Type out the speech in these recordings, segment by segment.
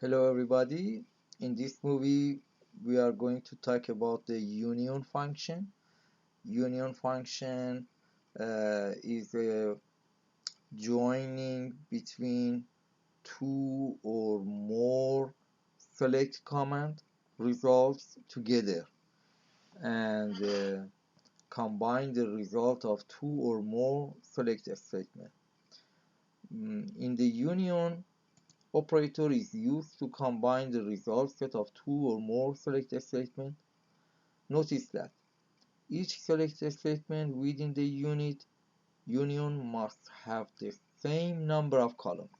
Hello everybody. In this movie we are going to talk about the union function. Union function is a joining between two or more select command results together and combine the result of two or more select statements. In the union operator is used to combine the result set of two or more select statements. Notice that each select statement within the union must have the same number of columns.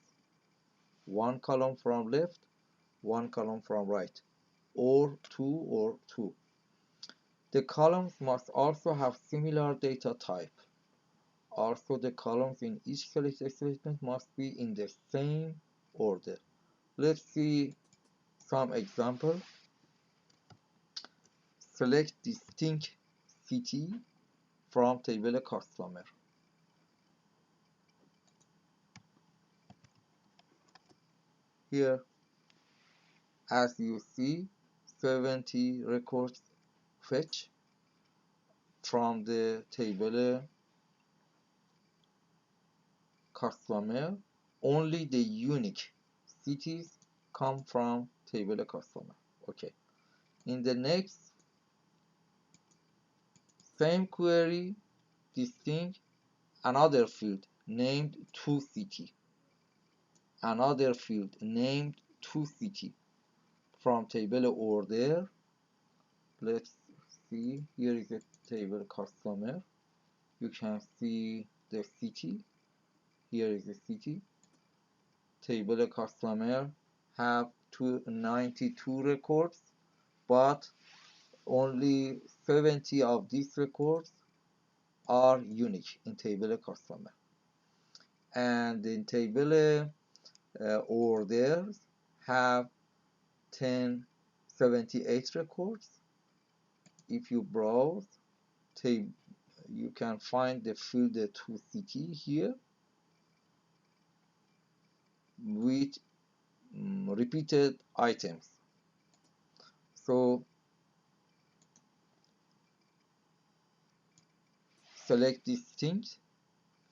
One column from left, one column from right, or two. The columns must also have similar data type. Also, the columns in each select statement must be in the same order. Let's see some example. Select distinct city from table customer. Here, as you see, 70 records fetch from the table customer. Only the unique cities come from table customer. Okay. In the next same query, distinct another field named toCity. Another field named toCity from table order. Let's see, here is a table customer. You can see the city. Here is the city. Table customer have 92 records, but only 70 of these records are unique in table customer. And in table orders have 1078 records. If you browse, you can find the field toCity here with repeated items. So select distinct,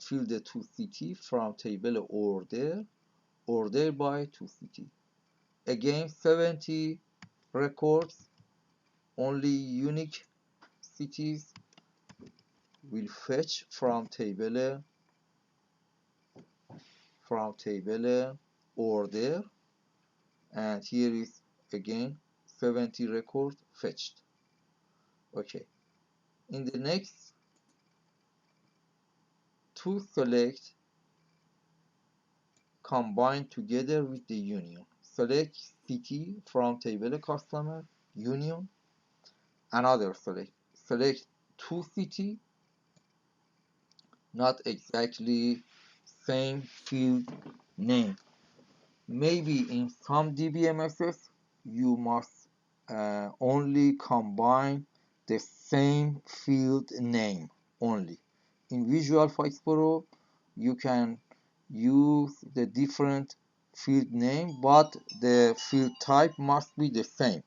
fill the toCity from table order by toCity. Again, 70 records, only unique cities will fetch from table order, and here is again 70 records fetched. Okay. In the next, to select combine together with the union. Select city from table customer union. Another select toCity, not exactly same field name. Maybe in some DBMSs you must only combine the same field name only. In Visual Foxpro you can use the different field name, but the field type must be the same.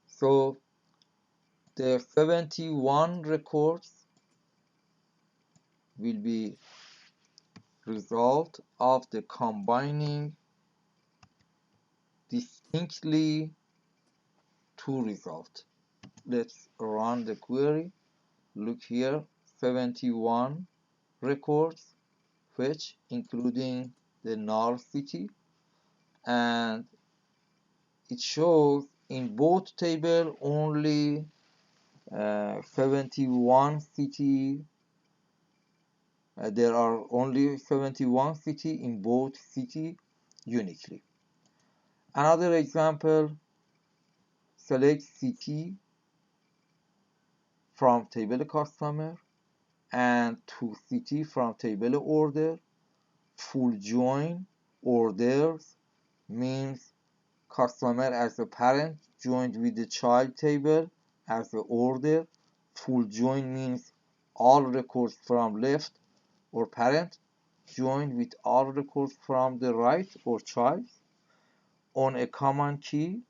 So the 71 records will be result of the combining distinctly two results. Let's run the query. Look here, 71 records fetch, including the null city, and it shows in both table only 71 city. There are only 71 city in both city uniquely. Another example, select city from table customer and toCity from table order. Full join orders means customer as a parent joined with the child table as the order. Full join means all records from left or parent joined with all records from the right or choice on a common key,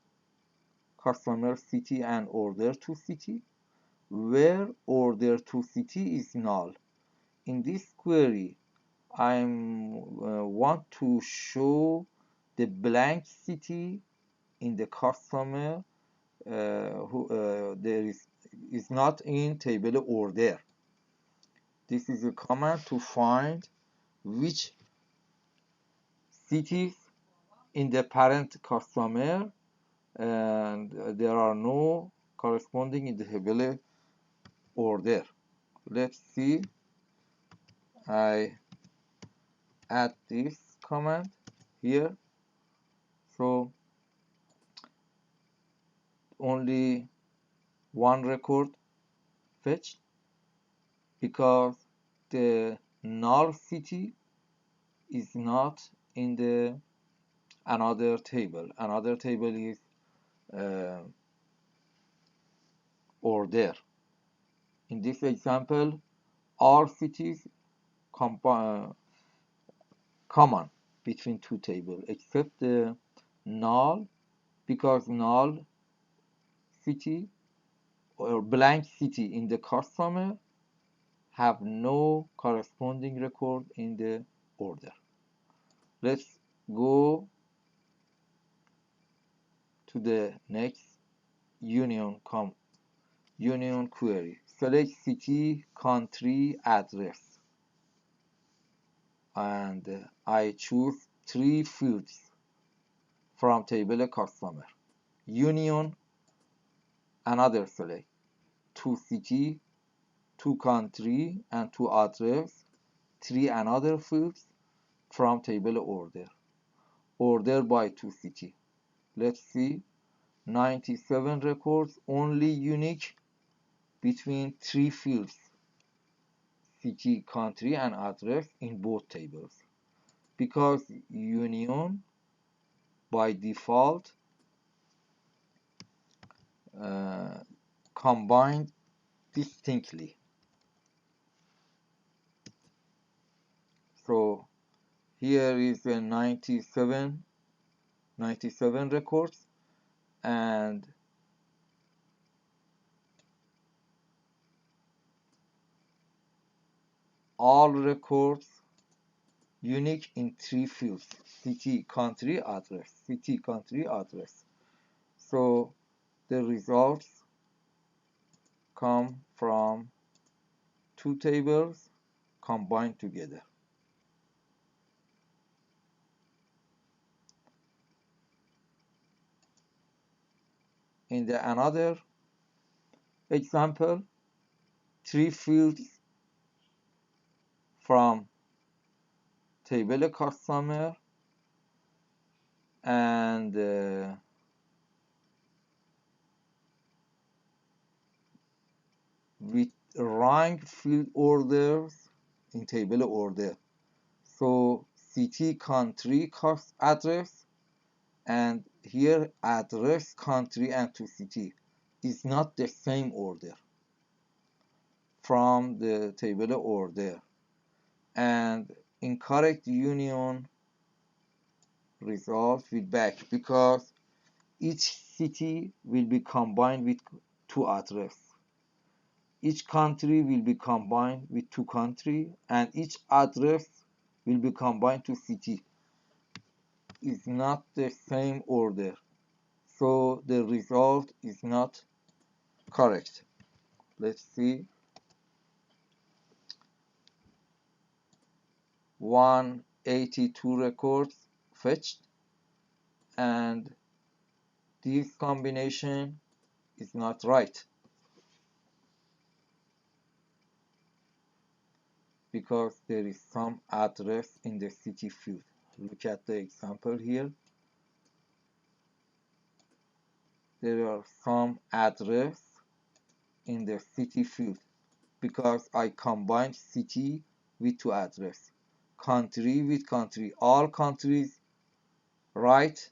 customer city and order to city, where order to city is null. In this query, I want to show the blank city in the customer who there is not in table order. This is a command to find which cities in the parent customer, and there are no corresponding in the table order. Let's see. I add this command here. So only one record fetched because the null city is not in the another table. Another table is order. In this example, all cities common between two tables except the null, because null city or blank city in the customer have no corresponding record in the order. Let's go to the next union query. Select city, country, address, and I choose 3 fields from table customer. Union, another select, 2 city, 2 country, and 2 address, 3 another fields from table order. Order by 2 city. Let's see, 97 records, only unique between 3 fields, city, country, and address in both tables. Because union by default combined distinctly. So here is a 97 records, and all records unique in 3 fields, city, country, address, city, country, address. So the results come from 2 tables combined together. In the another example, 3 fields from table customer and with rank field orders in table order. So city, country, cost address, and here address, country, and to city is not the same order from the table order, and incorrect union result will back because each city will be combined with 2 address, each country will be combined with 2 country, and each address will be combined to city. Is not the same order, so the result is not correct. Let's see, 182 records fetched, and this combination is not right because there is some address in the city field. Look at the example here. There are some address in the city field because I combined city with 2 address, country with country, all countries right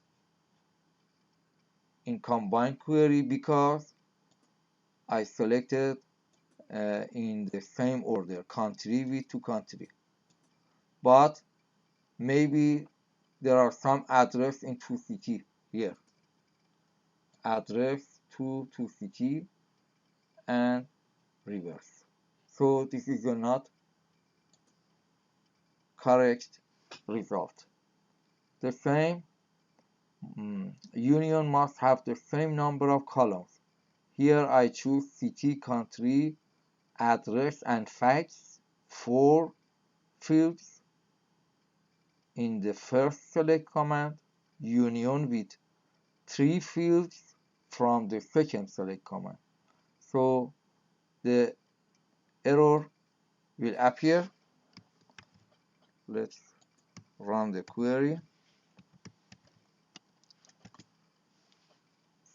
in combined query because I selected in the same order, country with 2 country. but maybe there are some address in two city here. Address to two city and reverse. So this is a not correct result. The same union must have the same number of columns. Here I choose city, country, address, and facts, 4 fields in the first select command, union with 3 fields from the second select command. So the error will appear. Let's run the query.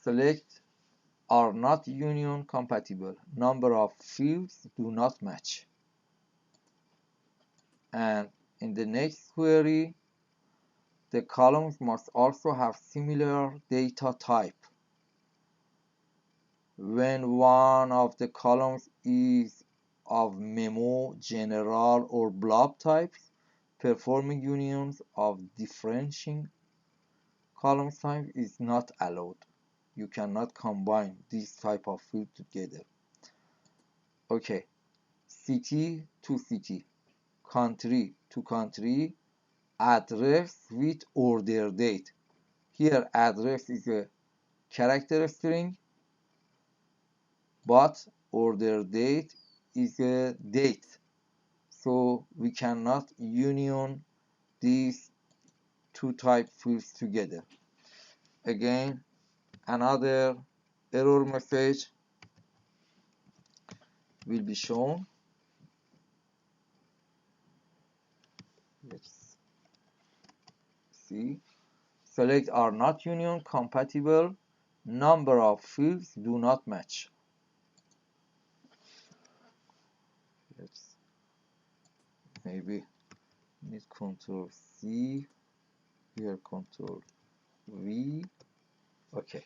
Select are not union compatible. Number of fields do not match. And in the next query, the columns must also have similar data type. When one of the columns is of memo, general, or blob types, performing unions of differentiating column type is not allowed. You cannot combine this type of field together. Okay, city to city, country to country, address with order date. Here address is a character string, but order date is a date. So we cannot union these two type fields together. Again, another error message will be shown. Let's see. Select are not union compatible. Number of fields do not match. Let's maybe need Control C. Here Control V. Okay,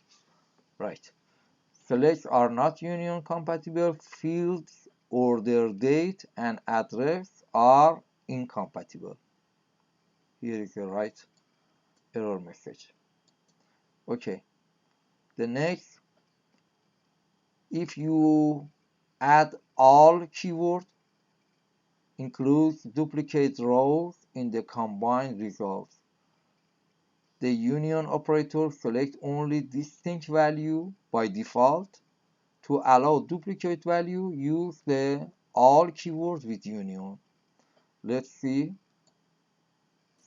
right. Selects are not union compatible. Fields, order date, and address are incompatible. Here is the right error message. Okay, the next, if you add all keyword, includes duplicate rows in the combined results. The union operator selects only distinct value by default. To allow duplicate value, use the all keyword with union. Let's see.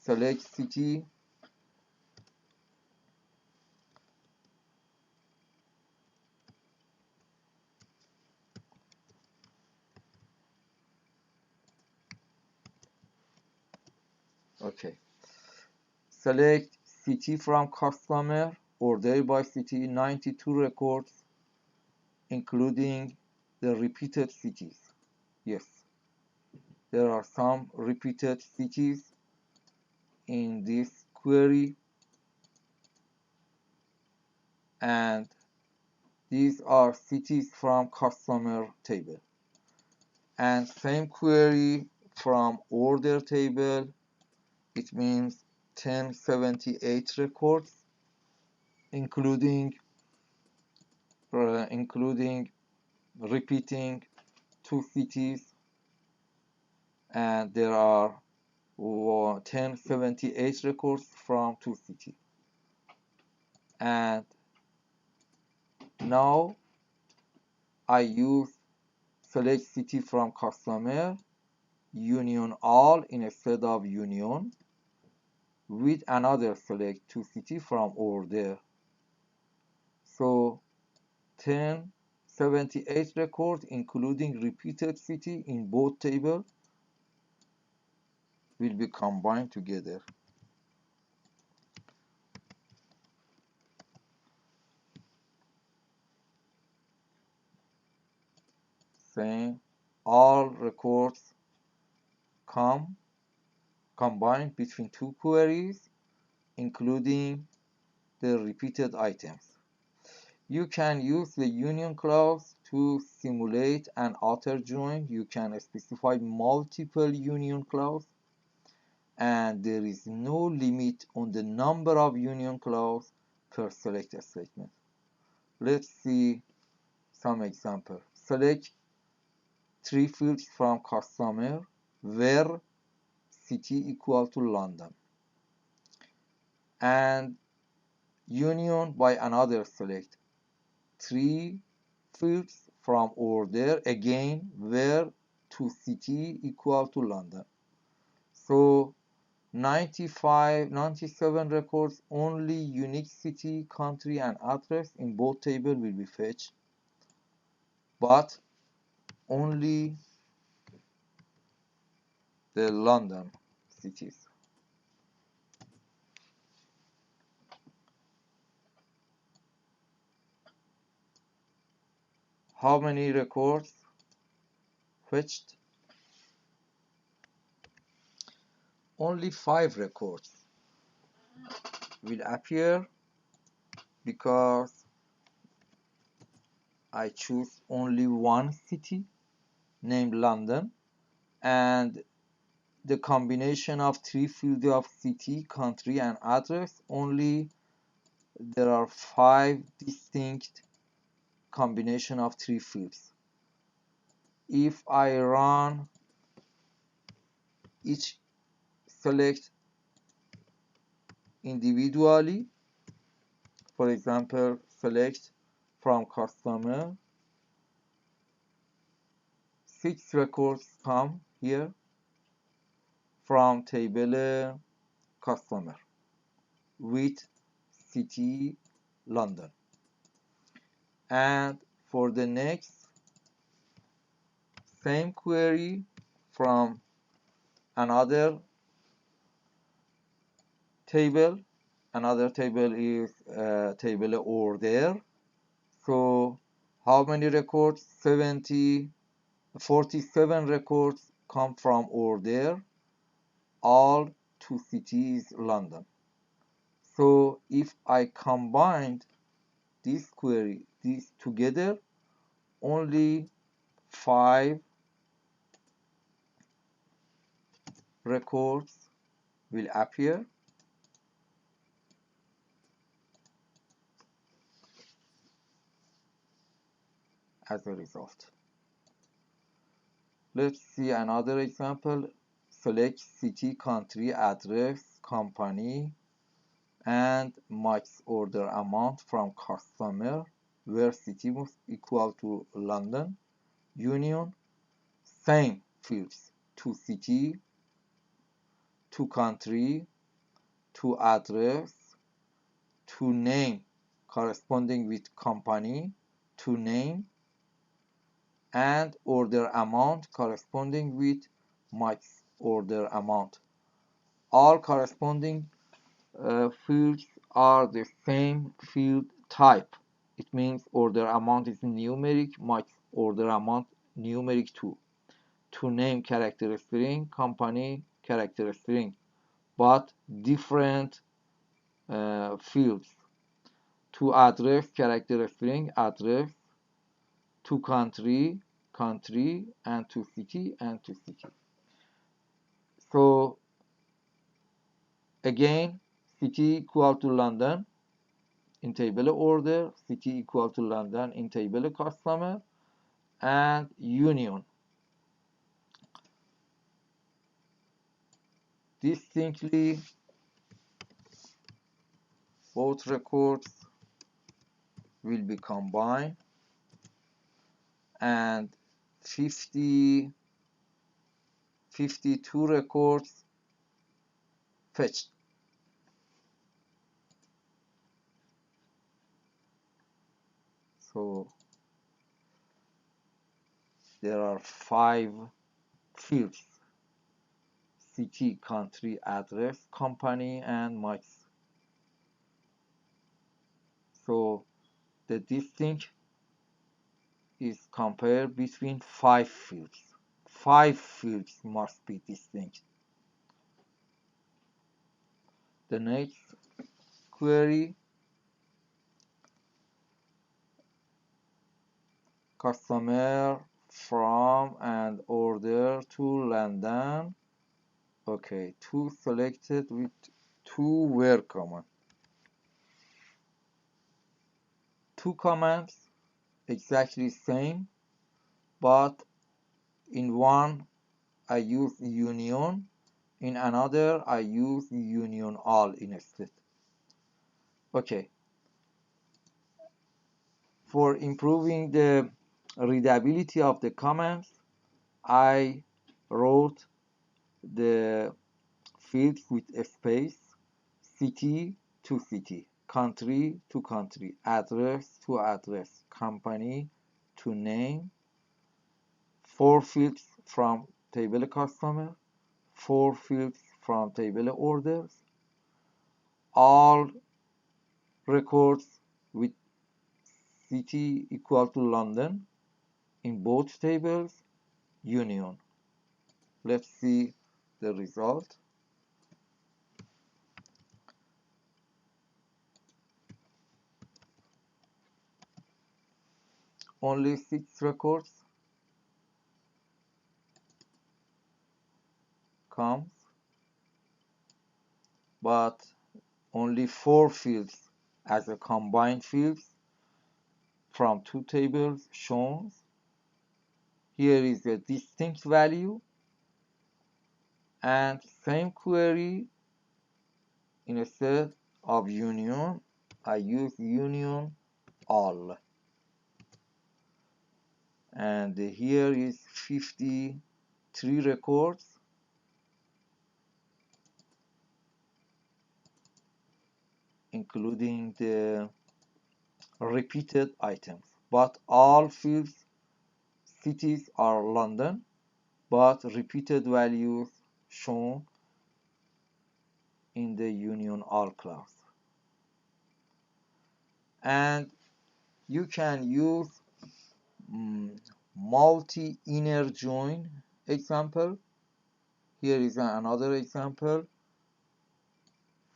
Select city. Okay. Select city from customer, order by city, 92 records, including the repeated cities. Yes, there are some repeated cities in this query, and these are cities from customer table. And same query from order table, it means 1078 records, including repeating 2 cities, and there are 1078 records from 2 cities. And now I use select city from customer, union all instead of union, with another select 2 city from order. So 1078 records, including repeated city in both tables, will be combined together. Saying all records combined between 2 queries, including the repeated items. You can use the union clause to simulate an outer join. You can specify multiple union clause. and there is no limit on the number of union clause per select statement. Let's see some example. Select 3 fields from customer where city equal to London, and union by another select 3 fields from order again where to city equal to London. So 97 records, only unique city, country, and address in both tables will be fetched, but only the London cities. How many records fetched? Only 5 records will appear because I choose only one city named London, and the combination of 3 fields of city, country, and address, only there are 5 distinct combination of 3 fields. If I run each select individually, for example, select from customer, 6 records come here from table customer with city London. And for the next same query from another table is table order. So how many records? 47 records come from order, all to cities London. So if I combined this query, these together, only 5 records will appear. As a result, let's see another example. Select city, country, address, company, and max order amount from customer where city must equal to London. Union, same fields, to city, to country, to address, to name corresponding with company, to name, and order amount corresponding with max order amount. All corresponding fields are the same field type. It means order amount is numeric, max order amount numeric too. To name character string, company character string, but different fields. To address character string, address. To country, country, and to city, and to city. So again, city equal to London in table order, city equal to London in table customer, and union. Distinctly, both records will be combined, and 52 records fetched. So there are 5 fields: city, country, address, company, and max. So the distinct is compared between 5 fields. 5 fields must be distinct. The next query, customer from and order to London, Okay, two selected with two were common. Two commands exactly same, but in one I use union, in another I use union all instead. Okay, for improving the readability of the commands, I wrote the fields with a space, city to city, country to country, address to address, company to name, four fields from table customer, four fields from table orders, all records with city equal to London in both tables, union. Let's see the result. Only 6 records comes, but only 4 fields as a combined fields from two tables shown. Here is a distinct value, and same query, instead of union I use union all, and here is 53 records including the repeated items, but all fields cities are London, but repeated values shown in the union all class. And you can use multi inner join example. Here is another example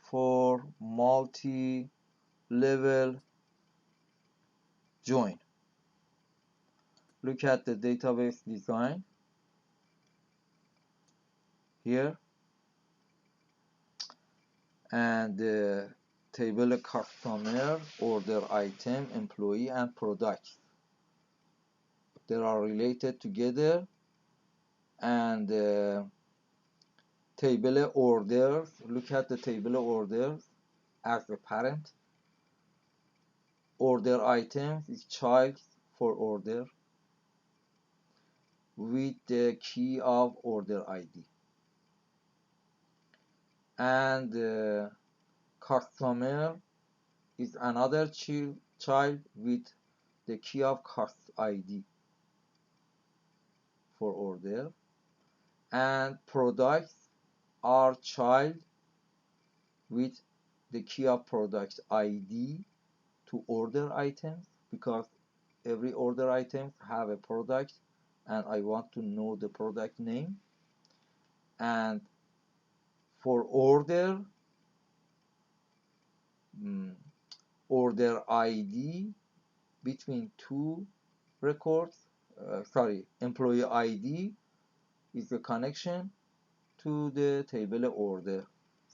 for multi level join. Look at the database design here, and the table customer, order item, employee, and product. They are related together, and table orders. Look at the table orders as a parent. Order items is child for order with the key of order ID, and customer is another child with the key of cost ID for order, and products are child with the key of product ID to order items, because every order items have a product and I want to know the product name. And for order, order ID between two records, employee ID is the connection to the table order.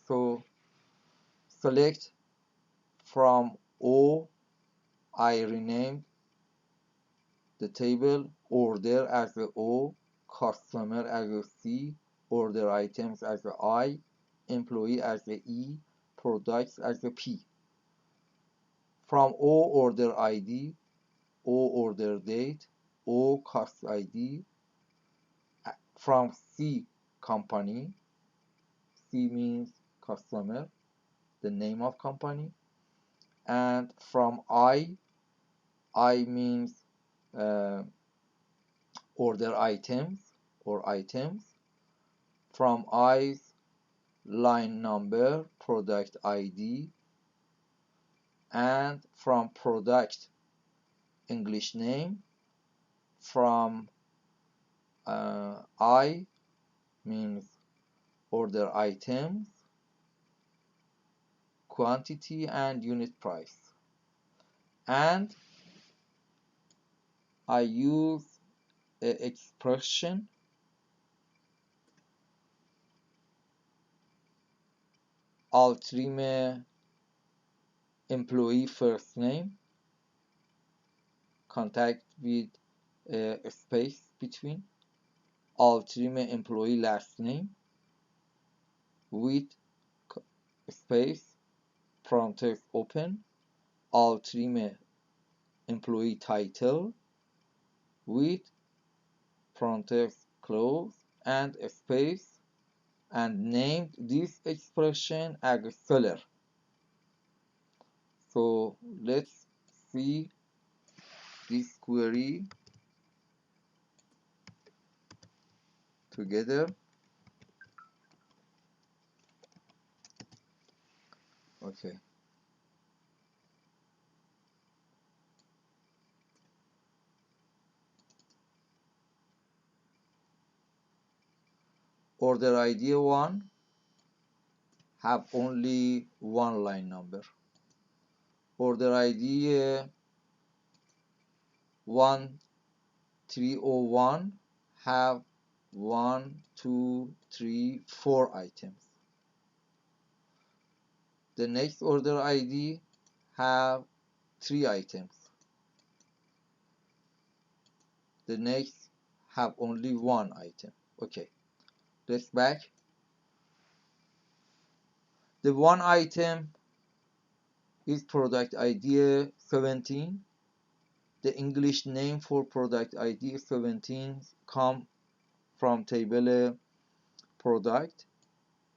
So select from O, I renamed the table order as a O, customer as a C, order items as a I, employee as a E, products as a P. From O order ID, O order date, O cost ID. From C company, C means customer, the name of company, and from I means order items or items. From I's line number, product ID, and from product English name. From I means order items, quantity, and unit price. And I use an expression alternate employee first name, contact with a space between, alternate employee last name with space, parenthesis open, alternate employee title with parenthesis close and a space, and named this expression as seller. So let's see this query together. Okay. Order ID 1 have only one line number. Order ID 1301 have 1, 2, 3, 4 items. The next order ID have 3 items. The next have only 1 item. Okay, let's back. The 1 item is product ID 17. The English name for product ID 17 come from table product.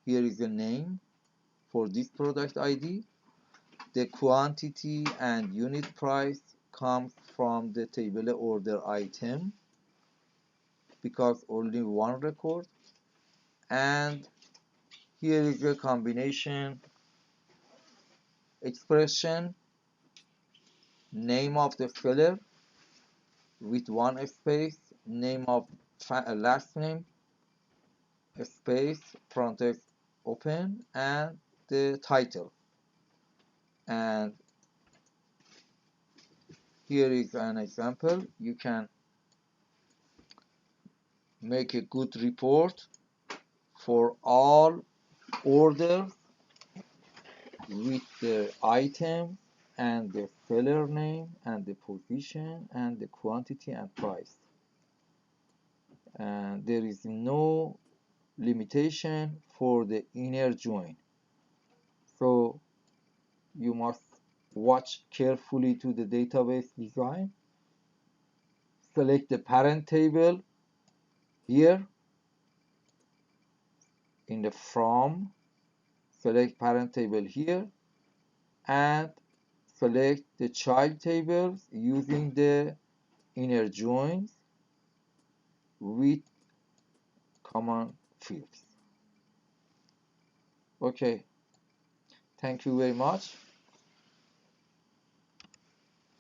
Here is the name for this product ID. The quantity and unit price comes from the table order item because only one record. And here is the combination expression, name of the seller with one space, name of last name, space, parenthesis open, and the title. And here is an example. You can make a good report for all orders with the item and the seller name and the position and the quantity and price. And there is no limitation for the inner join. So you must watch carefully to the database design. Select the parent table here in the from, select parent table here, and select the child tables using the inner joins with common fields. Okay, thank you very much.